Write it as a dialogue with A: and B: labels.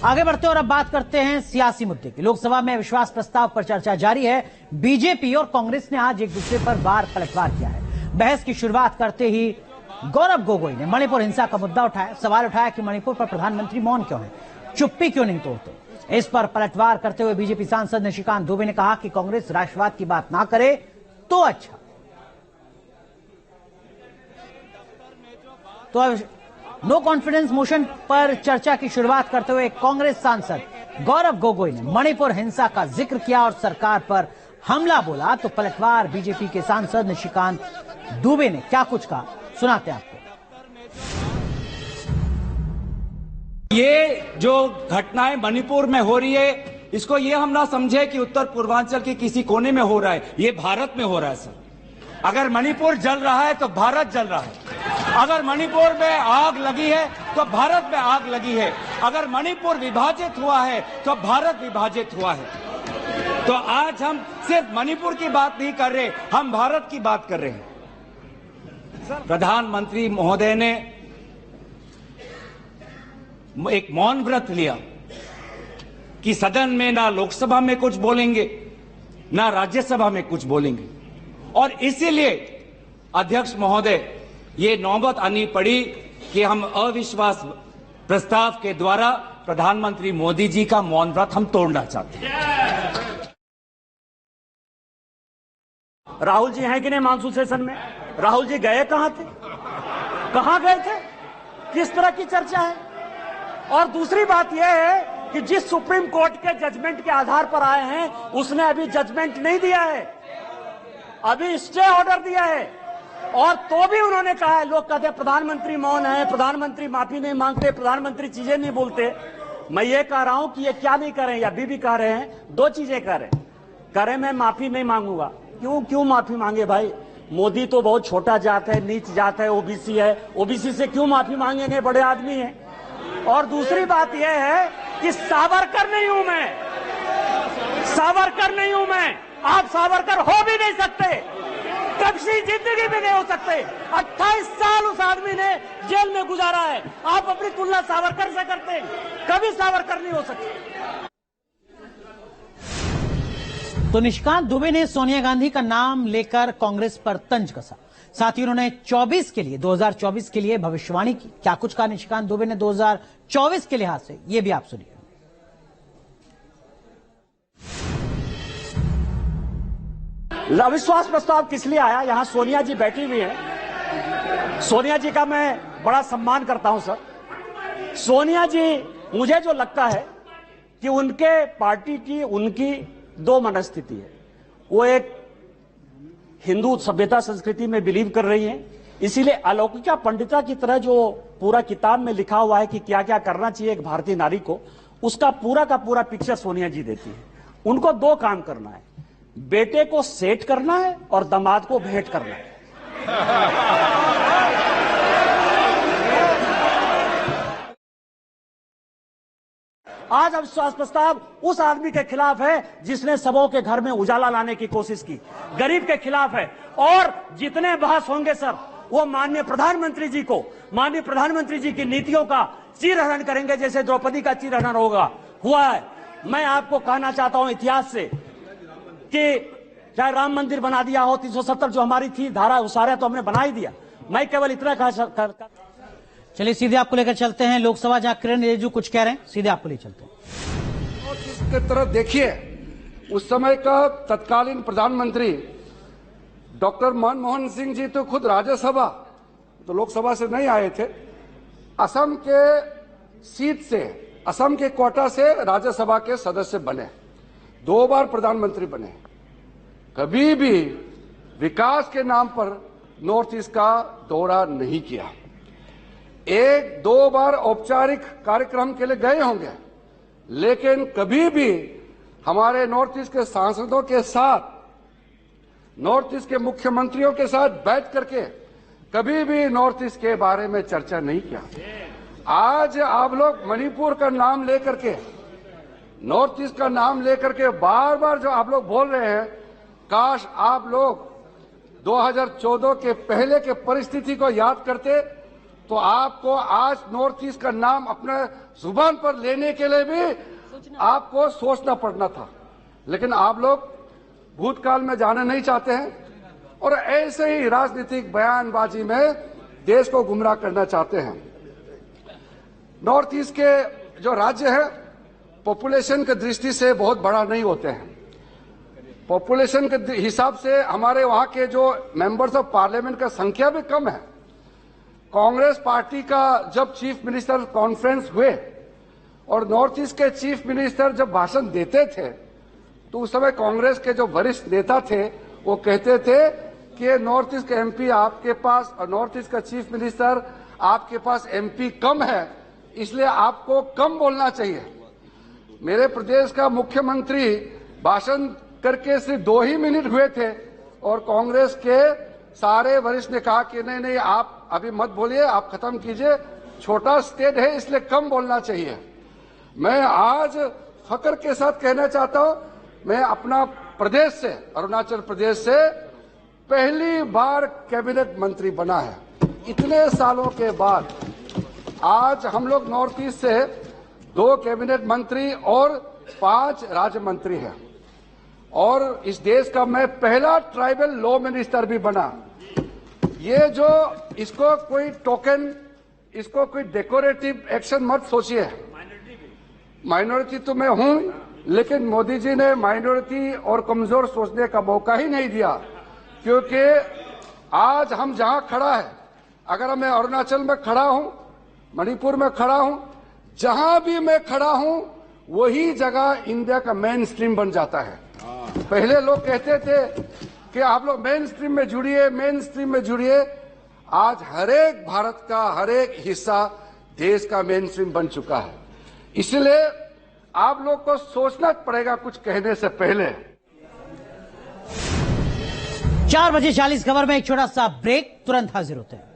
A: आगे बढ़ते और अब बात करते हैं सियासी मुद्दे की। लोकसभा में विश्वास प्रस्ताव पर चर्चा जारी है। बीजेपी और कांग्रेस ने आज एक दूसरे पर वार पलटवार किया है। बहस की शुरुआत करते ही गौरव गोगोई ने मणिपुर हिंसा का मुद्दा उठाया। सवाल उठाया कि मणिपुर पर प्रधानमंत्री मौन क्यों है, चुप्पी क्यों नहीं तोड़ते। इस पर पलटवार करते हुए बीजेपी सांसद निशिकांत दुबे ने कहा कि कांग्रेस राष्ट्रवाद की बात ना करे तो अच्छा। तो नो कॉन्फिडेंस मोशन पर चर्चा की शुरुआत करते हुए कांग्रेस सांसद गौरव गोगोई ने मणिपुर हिंसा का जिक्र किया और सरकार पर हमला बोला। तो पलटवार बीजेपी के सांसद निशिकांत दुबे ने क्या कुछ कहा, सुनाते हैं आपको।
B: ये जो घटनाएं मणिपुर में हो रही है, इसको ये हम ना समझे कि उत्तर पूर्वांचल के किसी कोने में हो रहा है, ये भारत में हो रहा है सर। अगर मणिपुर जल रहा है तो भारत जल रहा है। अगर मणिपुर में आग लगी है तो भारत में आग लगी है। अगर मणिपुर विभाजित हुआ है तो भारत विभाजित हुआ है। तो आज हम सिर्फ मणिपुर की बात नहीं कर रहे, हम भारत की बात कर रहे हैं। प्रधानमंत्री महोदय ने एक मौन व्रत लिया कि सदन में ना लोकसभा में कुछ बोलेंगे ना राज्यसभा में कुछ बोलेंगे, और इसीलिए अध्यक्ष महोदय ये नौबत आनी पड़ी कि हम अविश्वास प्रस्ताव के द्वारा प्रधानमंत्री मोदी जी का मौन व्रत हम तोड़ना चाहते हैं।
C: राहुल जी हैं कि नहीं मानसून सेशन में? राहुल जी गए कहां थे, कहां गए थे, किस तरह की चर्चा है? और दूसरी बात यह है कि जिस सुप्रीम कोर्ट के जजमेंट के आधार पर आए हैं उसने अभी जजमेंट नहीं दिया है, अभी स्टे ऑर्डर दिया है। और तो भी उन्होंने कहा है, लोग कहते हैं प्रधानमंत्री मौन है, प्रधानमंत्री माफी नहीं मांगते, प्रधानमंत्री चीजें नहीं बोलते। मैं ये कह रहा हूं कि ये क्या नहीं कर रहे हैं, या अभी भी कह रहे हैं, दो चीजें कह रहे हैं। मैं माफी नहीं मांगूंगा। क्यों माफी मांगे भाई? मोदी तो बहुत छोटा जात है, नीच जात है, ओबीसी है, ओबीसी से क्यों माफी मांगेंगे, बड़े आदमी हैं। और दूसरी बात यह है कि सावरकर नहीं हूं मैं, सावरकर नहीं हूं मैं, आप सावरकर हो भी नहीं सकते, कभी जिंदगी में नहीं हो सकते। 28 साल उस आदमी ने जेल में गुजारा है, आप अपनी तुलना सावरकर से करते हैं, कभी सावरकर नहीं हो सकते।
A: तो निशिकांत दुबे ने सोनिया गांधी का नाम लेकर कांग्रेस पर तंज कसा। साथ ही उन्होंने 2024 के लिए भविष्यवाणी की। क्या कुछ कहा निशिकांत दुबे ने 2024 के लिहाज से, ये भी आप सुनिए।
C: अविश्वास प्रस्ताव किस लिए आया? यहां सोनिया जी बैठी हुई हैं। सोनिया जी का मैं बड़ा सम्मान करता हूं सर। सोनिया जी, मुझे जो लगता है कि उनके पार्टी की उनकी दो मनस्थिति है। वो एक हिंदू सभ्यता संस्कृति में बिलीव कर रही हैं, इसीलिए अलौकिका पंडिता की तरह जो पूरा किताब में लिखा हुआ है कि क्या क्या करना चाहिए एक भारतीय नारी को, उसका पूरा का पूरा पिक्चर सोनिया जी देती है। उनको दो काम करना है, बेटे को सेट करना है और दामाद को भेंट करना है। आज अविश्वास प्रस्ताव उस आदमी के खिलाफ है जिसने सबों के घर में उजाला लाने की कोशिश की, गरीब के खिलाफ है। और जितने बहस होंगे सर, वो माननीय प्रधानमंत्री जी को, माननीय प्रधानमंत्री जी की नीतियों का चीरहरण करेंगे, जैसे द्रौपदी का चीरहरण हुआ है। मैं आपको कहना चाहता हूं इतिहास से कि चाहे राम मंदिर बना दिया हो, 370 जो हमारी थी धारा, वो सारे तो हमने बना ही दिया। मैं केवल इतना
A: चलिए सीधे आपको लेकर चलते हैं लोकसभा, जहां किरण रिजिजू कुछ कह रहे हैं, सीधे आपको ले चलते हैं।
D: और जिसके तरफ देखिए, उस समय का तत्कालीन प्रधानमंत्री डॉक्टर मनमोहन सिंह जी तो खुद राज्यसभा, तो लोकसभा से नहीं आए थे, असम के सीट से, असम के कोटा से राज्यसभा के सदस्य बने, 2 बार प्रधानमंत्री बने। कभी भी विकास के नाम पर नॉर्थ ईस्ट का दौरा नहीं किया। 1-2 बार औपचारिक कार्यक्रम के लिए गए होंगे, लेकिन कभी भी हमारे नॉर्थ ईस्ट के सांसदों के साथ, नॉर्थ ईस्ट के मुख्यमंत्रियों के साथ बैठ करके कभी भी नॉर्थ ईस्ट के बारे में चर्चा नहीं किया। आज आप लोग मणिपुर का नाम लेकर के, नॉर्थ ईस्ट का नाम लेकर के बार बार जो आप लोग बोल रहे हैं, काश आप लोग 2014 के पहले के परिस्थिति को याद करते तो आपको आज नॉर्थ ईस्ट का नाम अपने जुबान पर लेने के लिए भी आपको सोचना पड़ना था, लेकिन आप लोग भूतकाल में जाना नहीं चाहते हैं और ऐसे ही राजनीतिक बयानबाजी में देश को गुमराह करना चाहते हैं। नॉर्थ ईस्ट के जो राज्य है पॉपुलेशन की दृष्टि से बहुत बड़ा नहीं होते हैं। पॉपुलेशन के हिसाब से हमारे वहां के जो मेंबर्स ऑफ पार्लियामेंट का संख्या भी कम है। कांग्रेस पार्टी का जब चीफ मिनिस्टर कॉन्फ्रेंस हुए और नॉर्थ ईस्ट के चीफ मिनिस्टर जब भाषण देते थे तो उस समय कांग्रेस के जो वरिष्ठ नेता थे वो कहते थे कि नॉर्थ ईस्ट के एमपी आपके पास और नॉर्थ ईस्ट का चीफ मिनिस्टर आपके पास एमपी कम है, इसलिए आपको कम बोलना चाहिए। मेरे प्रदेश का मुख्यमंत्री भाषण करके सिर्फ 2 ही मिनट हुए थे और कांग्रेस के सारे वरिष्ठ ने कहा कि नहीं नहीं आप अभी मत बोलिए, आप खत्म कीजिए, छोटा स्टेट है इसलिए कम बोलना चाहिए। मैं आज फक्र के साथ कहना चाहता हूं, मैं अपना प्रदेश से अरुणाचल प्रदेश से पहली बार कैबिनेट मंत्री बना है। इतने सालों के बाद आज हम लोग नॉर्थ ईस्ट से 2 कैबिनेट मंत्री और 5 राज्य मंत्री हैं और इस देश का मैं पहला ट्राइबल लॉ मिनिस्टर भी बना। ये जो इसको कोई टोकन, इसको कोई डेकोरेटिव एक्शन मत सोचिए। माइनॉरिटी तो मैं हूं, लेकिन मोदी जी ने माइनॉरिटी और कमजोर सोचने का मौका ही नहीं दिया, क्योंकि आज हम जहां खड़ा है, अगर मैं अरुणाचल में खड़ा हूं, मणिपुर में खड़ा हूं, जहां भी मैं खड़ा हूं वही जगह इंडिया का मेन स्ट्रीम बन जाता है। पहले लोग कहते थे कि आप लोग मेन स्ट्रीम में जुड़िए, मेन स्ट्रीम में जुड़िए। आज हरेक भारत का हरेक हिस्सा देश का मेन स्ट्रीम बन चुका है, इसलिए आप लोग को सोचना पड़ेगा कुछ कहने से पहले।
A: 4:40 खबर में एक छोटा सा ब्रेक, तुरंत हाजिर होते हैं।